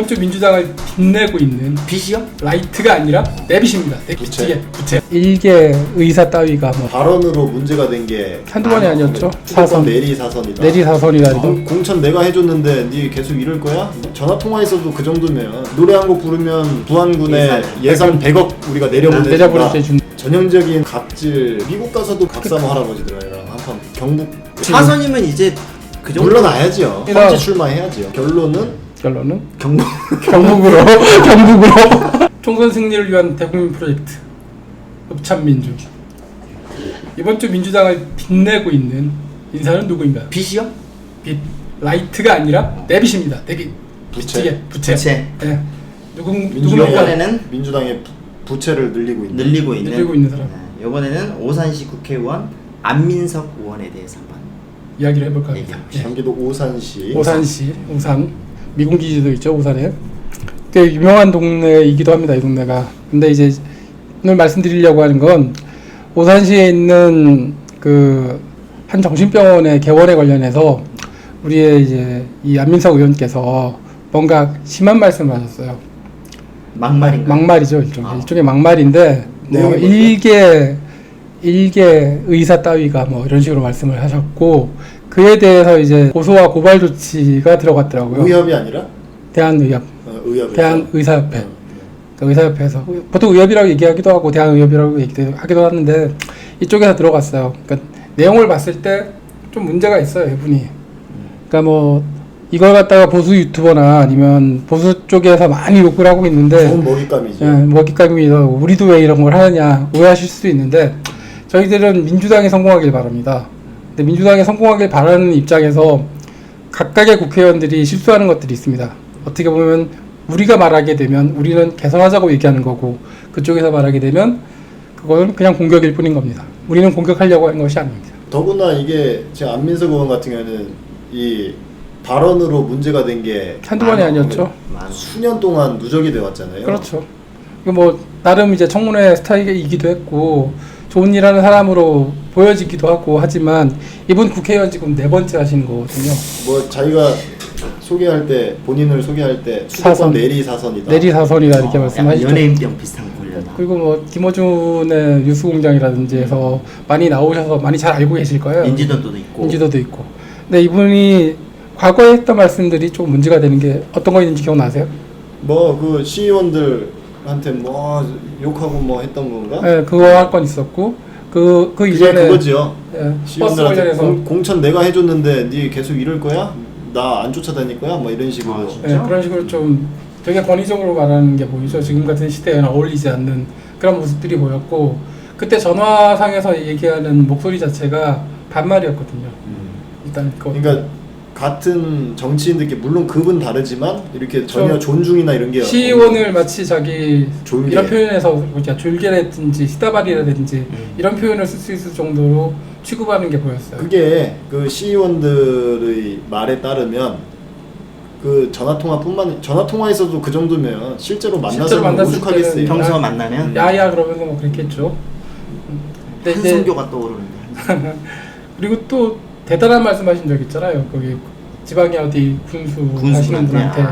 이번 주 민주당을 빛내고 있는 빛이요? 라이트가 아니라 내빗입니다. 부채. 일개 의사 따위가 뭐 발언으로 문제가 된 게 한두 번이 아니었죠. 사선 내리 사선이다. 내리 사선이다. 공천 내가 해줬는데 니 계속 이럴 거야? 전화 통화에서도 그 정도면 노래 한 곡 부르면 부안군에 예산 100억 우리가 내려보내준다. 전형적인 갑질. 미국 가서도 박사모 할아버지들이랑 한판 경북 사선이면 이제 그 정도 물러나야죠. 헌재 출마해야죠. 결론은 경북으로 총선 승리를 위한 대국민 프로젝트 읍참민주. 이번 주 민주당을 빛내고 있는 인사는 누구인가요? 빛이요? 빛. 라이트가 아니라 내빗입니다. 내빗. 부채. 네. 이번에는 민주당의 부채를 늘리고 있는 사람. 네, 이번에는 오산시 국회의원 안민석 의원에 대해서 한번 이야기를 해볼까 합니다. 경기도 오산시. 오산 미군기지도 있죠. 오산에 꽤 유명한 동네이기도 합니다. 이 동네가. 근데 이제 오늘 말씀드리려고 하는 건 오산시에 있는 그 한 정신병원의 개원에 관련해서 우리의 이제 이 안민석 의원께서 뭔가 심한 말씀을 하셨어요. 막말이죠. 일종의 막말인데 뭐 일개 의사 따위가 뭐 이런 식으로 말씀을 하셨고, 그에 대해서 이제 고소와 고발 조치가 들어갔더라고요. 의협이 아니라? 대한의협. 의협에서. 대한의사협회. 그러니까 의사협회에서 보통 의협이라고 얘기하기도 하고 대한의협이라고 하기도 하는데 이쪽에서 들어갔어요. 그러니까 내용을 봤을 때 좀 문제가 있어요, 이분이. 그러니까 뭐 이걸 갖다가 보수 유튜버나 아니면 보수 쪽에서 많이 욕을 하고 있는데 좋은 먹잇감이죠. 먹잇감이죠. 우리도 왜 이런 걸 하느냐 오해하실 수도 있는데, 저희들은 민주당이 성공하길 바랍니다. 근데 민주당이 성공하길 바라는 입장에서 각각의 국회의원들이 실수하는 것들이 있습니다. 어떻게 보면 우리가 말하게 되면 우리는 개선하자고 얘기하는 거고, 그쪽에서 말하게 되면 그거는 그냥 공격일 뿐인 겁니다. 우리는 공격하려고 하는 것이 아닙니다. 더구나 이게 제 안민석 의원 같은 경우에는 이 발언으로 문제가 된 게 한두 번이 아니었죠. 수년 동안 누적이 되어 왔잖아요. 그렇죠. 이거 뭐 나름 이제 청문회 스타일이기도 했고 좋은 일 하는 사람으로 보여지기도 하고 하지만 이분 국회의원 지금 4번째 하시는 거거든요. 뭐 자기가 소개할 때, 본인을 소개할 때 수도권 내리 사선이다. 이렇게 말씀하시죠. 연예인병 비슷한 거 걸렸나. 그리고 뭐 김어준의 뉴스공장이라든지 해서 많이 나오셔서 많이 잘 알고 계실 거예요. 인지도도 있고. 근데 이분이 과거에 했던 말씀들이 좀 문제가 되는 게 어떤 거 있는지 기억나세요? 뭐 그 시의원들한테 뭐 욕하고 뭐 했던 건가? 네, 그거 할 건 있었고 그 이전에 그거죠. 네, 시의원들한테 공천 내가 해줬는데 니 계속 이럴 거야? 나 안 쫓아다닐 거야? 뭐 이런 식으로. 네, 그런 식으로 좀 되게 권위적으로 말하는 게 보이죠. 지금 같은 시대에는 어울리지 않는 그런 모습들이 보였고, 그때 전화상에서 얘기하는 목소리 자체가 반말이었거든요. 일단 그러니까 같은 정치인들께 물론 급은 다르지만 이렇게 전혀 존중이나 이런 게 시의원을 마치 자기 졸개. 이런 표현에서 졸개라든지 시다발이라든지 이런 표현을 쓸 수 있을 정도로 취급하는 게 보였어요. 그게 그 시의원들의 말에 따르면 그 전화 통화에서도 그 정도면 실제로 만나서 오죽하겠어요. 평소 만나면 야야 그러면서 뭐 그랬겠죠. 한성교가 떠오르는데. 그리고 또 대단한 말씀하신 적 있잖아요. 거기 지방에 어디 군수 하시는 분한테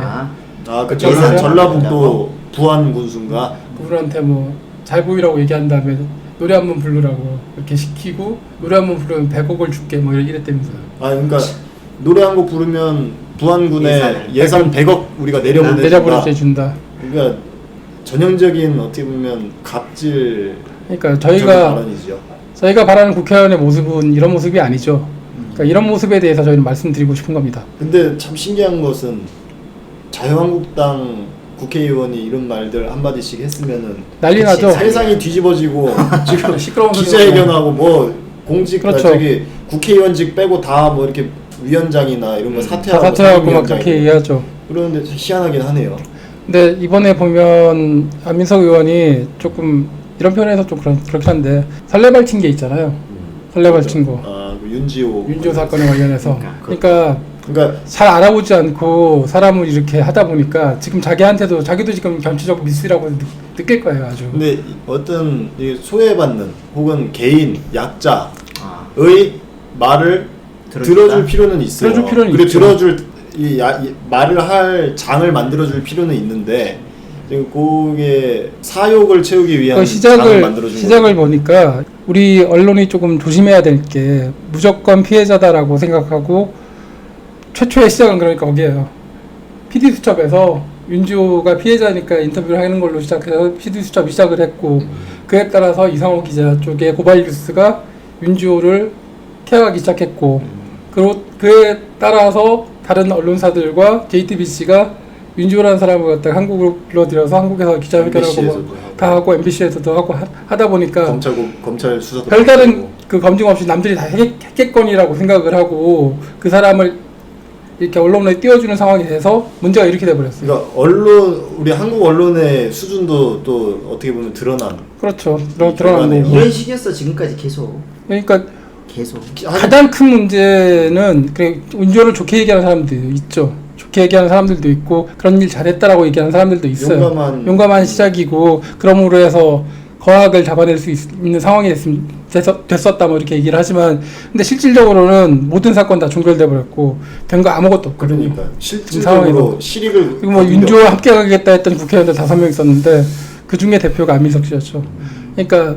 그 전라북도 부안 군수인가 그분한테 뭐 잘 보이라고 얘기한 다음에 노래 한 번 부르라고 이렇게 시키고 노래 한 번 부르면 100억을 줄게 뭐 이랬다면서요. 그러니까 노래 한 곡 부르면 부안군에 예산 100억 우리가 내려보내준다. 그러니까 전형적인 어떻게 보면 갑질. 그러니까 저희가 바라는 국회의원의 모습은 이런 모습이 아니죠. 그러니까 이런 모습에 대해서 저희는 말씀드리고 싶은 겁니다. 근데 참 신기한 것은 자유한국당 국회의원이 이런 말들 한마디씩 했으면은 난리 나죠. 세상이 뒤집어지고 지금 시끄러운 기자회견하고 뭐 공직 그렇죠. 저기 국회의원직 빼고 다 뭐 이렇게 위원장이나 이런 거 사퇴하고 막 그렇게 얘기하죠. 그런데 희한하긴 하네요. 근데 이번에 보면 안민석 의원이 조금 이런 표현에서 좀 그렇긴 한데 설레발친 게 있잖아요. 설레발친 거. 윤지호 사건에 관련해서. 그러니까 잘 알아보지 않고 사람을 이렇게 하다 보니까 지금 자기도 지금 정치적 미스라고 느낄 거예요, 아주. 근데 어떤 소외받는 혹은 개인 약자의 말을 들어줄 필요는 있어요. 들어줄 필요는 그래 있죠. 들어줄 이 말을 할 장을 만들어줄 필요는 있는데 지금 그게 사욕을 채우기 위한 장을 만들어준 시작을 보니까 우리 언론이 조금 조심해야 될 게 무조건 피해자다라고 생각하고 최초의 시작은 그러니까 거기에요. PD수첩에서 윤주호가 피해자니까 인터뷰를 하는 걸로 시작해서 PD수첩이 시작을 했고 그에 따라서 이상호 기자 쪽에 고발뉴스가 윤주호를 케어하기 시작했고 그에 따라서 다른 언론사들과 JTBC가 윤주호라는 사람을 갖다가 한국으로 불러들여서 한국에서 기자회견하고 다 하고 MBC에서도 하고 하다 보니까 검찰 수사도 별다른 그 검증 없이 남들이 다 했겠거니라고 생각을 하고 그 사람을 이렇게 언론에 띄워주는 상황이 돼서 문제가 이렇게 돼버렸어요. 그러니까 우리 한국 언론의 수준도 또 어떻게 보면 드러난. 그렇죠. 드러나고 이런 식이었어 지금까지 계속. 그러니까 계속. 가장 큰 문제는 그래 윤주호를 좋게 얘기하는 사람도 있죠. 좋게 얘기하는 사람들도 있고 그런 일 잘했다라고 얘기하는 사람들도 있어요. 용감한 시작이고 그럼으로 해서 거학을 잡아낼 수 있는 상황이 됐었다 뭐 이렇게 얘기를 하지만 근데 실질적으로는 모든 사건 다 종결돼 버렸고 된 거 아무것도 없거든요. 그러니까 실질적으로 실익을 그리고 뭐 윤주호와 함께 가겠다 했던 국회의원들 5명 있었는데 그 중에 대표가 안민석 씨였죠. 그러니까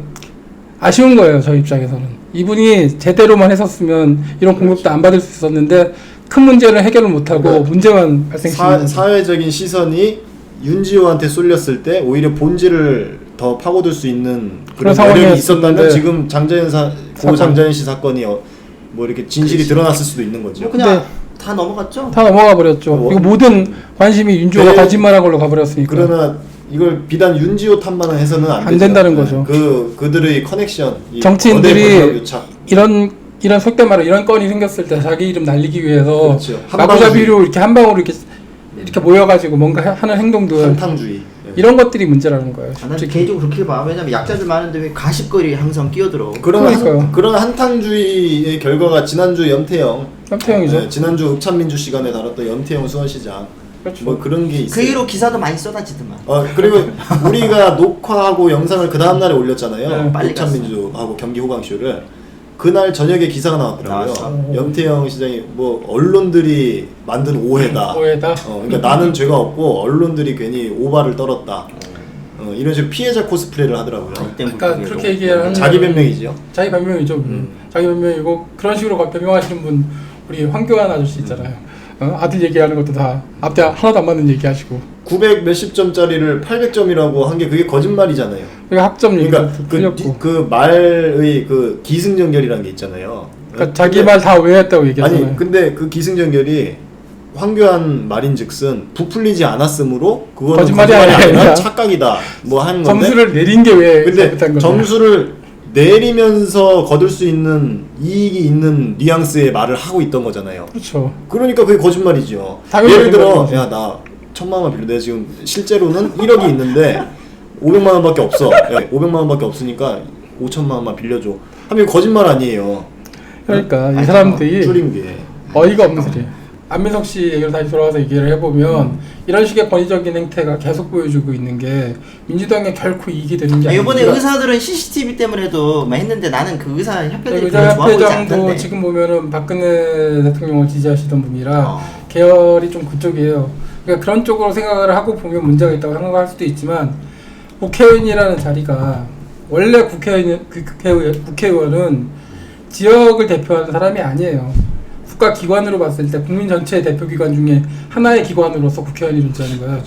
아쉬운 거예요 저희 입장에서는. 이분이 제대로만 했었으면 이런 공격도 안 받을 수 있었는데 큰 문제를 해결을 못하고 그러니까 문제만 발생시키는 사회적인 시선이 윤지호한테 쏠렸을 때 오히려 본질을 더 파고들 수 있는 그런 여력이 있었다면 지금 장자연 씨 사건이 뭐 이렇게 진실이 드러났을 수도 있는 거죠. 그냥 다 넘어갔죠. 다 넘어가 버렸죠. 이거 모든 관심이 윤지호가 거짓말한 걸로 가버렸으니까. 그러나 이걸 비단 윤지호 탓만 해서는 안 된다는 거죠. 그들의 커넥션, 정치인들이 이런 속된 말로 이런 건이 생겼을 때 자기 이름 날리기 위해서 그렇죠. 마구잡이로 이렇게 한 방으로 이렇게 모여가지고 뭔가 하는 행동들 한탕주의 이런 것들이 문제라는 거예요. 난 개인적으로 그렇게 봐. 왜냐면 약자들 많은데 왜 가십거리 항상 끼어들어. 그런 한탕주의의 결과가 지난주 염태영이죠. 지난주 읍참민주 시간에 다뤘던 염태영 수원시장. 그렇죠. 뭐 그런 게 있어요. 그 이후로 기사도 많이 쏟아지더만. 그리고 우리가 녹화하고 영상을 그 다음 날에 올렸잖아요. 빨리 읍참민주하고 경기 호강쇼를. 그날 저녁에 기사가 나왔더라고요. 염태영 시장이 뭐 언론들이 만든 오해다. 그러니까 나는 죄가 없고 언론들이 괜히 오바를 떨었다. 이런 식으로 피해자 코스프레를 하더라고요. 그러니까 그렇게 얘기하는 자기 변명이죠. 자기 변명이죠. 자기 변명이고 그런 식으로 변명하시는 분 우리 황교안 아저씨 있잖아요. 아들 얘기하는 것도 다 앞뒤 하나도 안 맞는 얘기하시고 900 몇십 점짜리를 800점이라고 한 게 그게 거짓말이잖아요. 그러니까 학점 얘기가 그러니까 그 말의 그 기승전결이라는 게 있잖아요. 그러니까 자기 말 다 오해했다고 얘기하잖아요. 아니 근데 그 기승전결이 황교안 말인즉슨 부풀리지 않았으므로 그거는 거짓말이 아니라 착각이다 뭐 하는 건데 점수를 내린 게 왜 근데 점수를 내리면서 거둘 수 있는 이익이 있는 뉘앙스의 말을 하고 있던 거잖아요. 그렇죠. 그러니까 그게 거짓말이죠. 예를 들어 야 나 1,000만 원 빌려. 내가 지금 실제로는 1억이 있는데 500만 원밖에 없어. 야, 500만 원밖에 없으니까 5천만 원만 빌려줘. 하면 거짓말 아니에요. 그러니까 이 사람들이 줄인 게 어이가 없는 소리예요. 안민석 씨 얘기를 다시 돌아와서 얘기를 해보면 이런 식의 권위적인 행태가 계속 보여주고 있는 게 민주당에 결코 이익이 되는 게 아니라 이번에 의사들은 CCTV 때문에도 막 했는데 나는 그 의사 협회들이 별로 좋아하지 않던데. 의사협회장도 지금 보면은 박근혜 대통령을 지지하시던 분이라 계열이 좀 그쪽이에요. 그러니까 그런 쪽으로 생각을 하고 보면 문제가 있다고 생각할 수도 있지만 국회의원이라는 자리가 원래 국회의원은 지역을 대표하는 사람이 아니에요. 국가기관으로 봤을 때 국민 전체의 대표기관 중에 하나의 기관으로서 국회의원이 존재하는 거예요.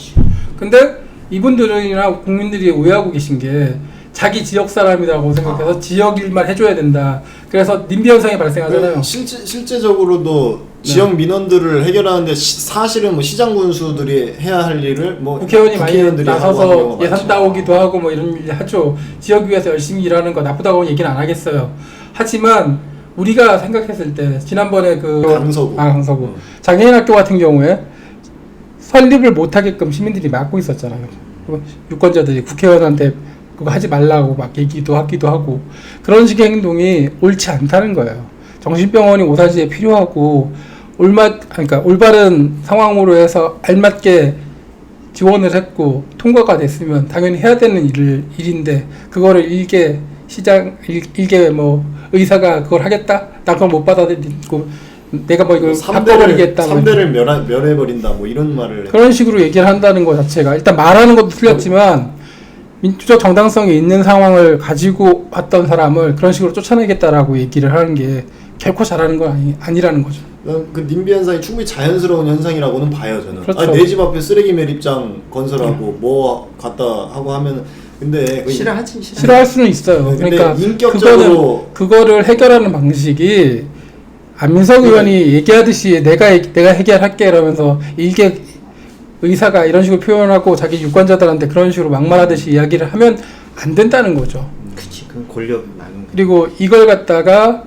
근데 이분들이나 국민들이 오해하고 계신 게 자기 지역 사람이라고 생각해서 지역 일만 해줘야 된다. 그래서 님비 현상이 발생하잖아요. 실제적으로도 지역 민원들을 해결하는데 사실은 뭐 시장 군수들이 해야 할 일을 뭐 국회의원이 많이 나서서 예산 따오기도 하고 뭐 이런 일 하죠. 지역 위해서 열심히 일하는 거 나쁘다고 얘기는 안 하겠어요. 하지만 우리가 생각했을 때 지난번에 그 강서구 장애인 학교 같은 경우에 설립을 못하게끔 시민들이 막고 있었잖아요. 유권자들이 국회의원한테 그거 하지 말라고 막 얘기도 하기도 하고 그런 식의 행동이 옳지 않다는 거예요. 정신병원이 오산시에 필요하고 그러니까 올바른 상황으로 해서 알맞게 지원을 했고 통과가 됐으면 당연히 해야 되는 일인데 그거를 일개 뭐 의사가 그걸 하겠다? 나 그걸 못 받아들이고 내가 뭐 이걸 바꿔버리겠다. 뭐 3대를 멸해버린다 뭐 이런 말을 그런 식으로 얘기를 한다는 것 자체가 일단 말하는 것도 틀렸지만 민주적 정당성이 있는 상황을 가지고 왔던 사람을 그런 식으로 쫓아내겠다라고 얘기를 하는 게 결코 잘하는 건 아니라는 거죠. 그 님비 현상이 충분히 자연스러운 현상이라고는 봐요 저는. 그렇죠. 내 집 앞에 쓰레기 매립장 건설하고 뭐 갖다 하고 하면 근데 싫어하지 싫어할 수는 있어요. 근데 그러니까 인격적으로 그거를 해결하는 방식이 안민석 의원이 얘기하듯이 내가 해결할게 이러면서 일개 의사가 이런 식으로 표현하고 자기 유권자들한테 그런 식으로 막말하듯이 이야기를 하면 안 된다는 거죠. 그치 그건 권력 나는 그리고 이걸 갖다가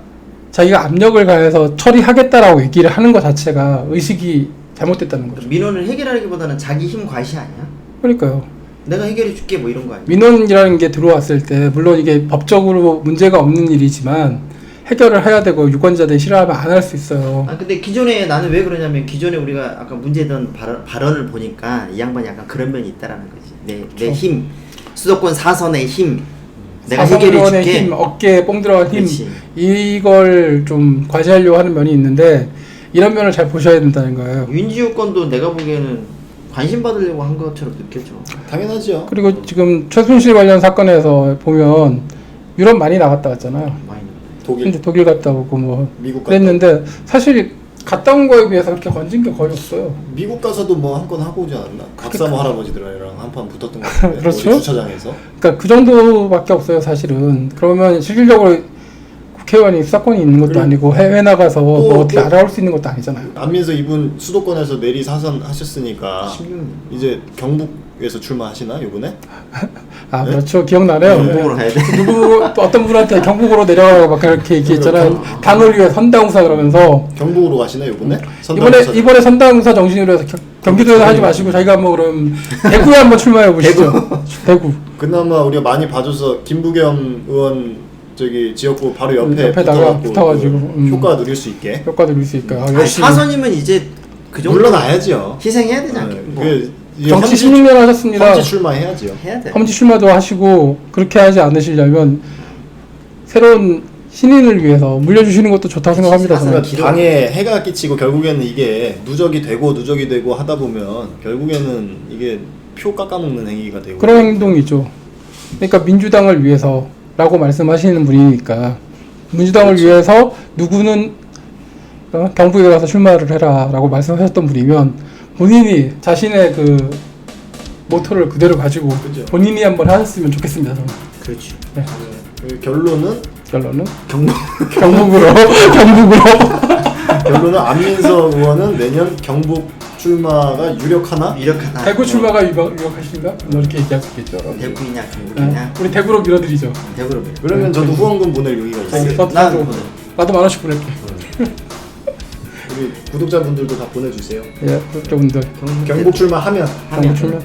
자기가 압력을 가해서 처리하겠다라고 얘기를 하는 것 자체가 의식이 잘못됐다는 거죠. 민원을 해결하기보다는 자기 힘 과시 아니야? 그러니까요. 내가 해결해 줄게 뭐 이런 거 아니야? 민원이라는 게 들어왔을 때 물론 이게 법적으로 문제가 없는 일이지만 해결을 해야 되고 유권자들이 싫어하면 안 할 수 있어요. 아 근데 기존에 나는 왜 그러냐면 기존에 우리가 아까 문제던 발언을 보니까 이 양반이 약간 그런 면이 있다라는 거지. 내 힘, 수도권 4선의 힘, 내가 해결해 사선의원의 줄게. 힘, 어깨에 뽕 들어간 힘 그렇지. 이걸 좀 과시하려고 하는 면이 있는데 이런 면을 잘 보셔야 된다는 거예요. 윤지호건도 내가 보기에는 관심 받으려고 한 것처럼 느껴져. 당연하죠. 그리고 지금 최순실 관련 사건에서 보면 유럽 많이 나갔다 왔잖아요. 많이 독일 갔다 오고 뭐 미국 갔다 그랬는데 사실 갔다 온 거에 비해서 그렇게 건진 게 거의 없어요. 미국 가서도 뭐 한 건 하고 오지 않았나? 박사모 할아버지들이랑 한판 붙었던 것 같은데 그렇죠. 어디 주차장에서. 그러니까 그 정도밖에 없어요 사실은. 그러면 실질적으로 국회의원이 수사권이 있는 것도 그리고 아니고 해외 나가서 뭐 또- 어떻게 알아올 수 있는 것도 아니잖아요. 안민석 이분 수도권에서 내리 사선 하셨으니까 16년. 이제 경북에서 출마하시나 이번에? 아 네? 그렇죠. 기억나네요. 네. 경북으로 가야 돼. 누구 또 어떤 분한테 경북으로 내려가고 막 그렇게 얘기했잖아요. 당을 위해 선당우사 그러면서 경북으로 가시나 이번에? 이번에 선당우사 정신으로 해서 경기도에서 하지 마시고 자기가 뭐 그럼 대구에 한번 출마해 보시죠. 대구. 그나마 우리가 많이 봐줘서 김부겸 의원 저기 지역구 바로 옆에다가 붙어가지고, 효과 누릴 수 있게 효과 누릴 수 있까. 아니, 사선이면 이제 그 정도 물러나야죠. 희생해야 되지 않겠? 뭐 정치 16년 하셨습니다. 험지 출마해야죠. 해야 돼. 험지 출마도 하시고 그렇게 하지 않으시려면 새로운 신인을 위해서 물려주시는 것도 좋다고 생각합니다. 저는. 그러니까 당에 해가 끼치고 결국에는 이게 누적이 되고 하다 보면 결국에는 이게 표 깎아먹는 행위가 되고 그런 행동이죠. 그러니까 민주당을 위해서라고 말씀하시는 분이니까 민주당을 그렇죠. 위해서 누구는 경북에 가서 출마를 해라라고 말씀하셨던 분이면 본인이 자신의 그 모토를 그대로 가지고 그죠. 본인이 한번 하셨으면 좋겠습니다. 저는. 그렇지. 네. 그 결론은 경북 경북으로 결론은 안민석 의원은 내년 경북 출마가 유력하나? 유력하다. 대구 출마가 유력하신가? 뭐 이렇게 얘기할 수 있겠죠. 대구이냐 경북이냐. 우리 대구로 밀어드리죠. 대구로. 그러면 저도 후원금 보낼 용의가 있어요. 나도 나도 10,000원씩 보낼게. 우리 구독자분들도 다 보내주세요. 예, 구독자분들 경북 출마하면 경북 출마.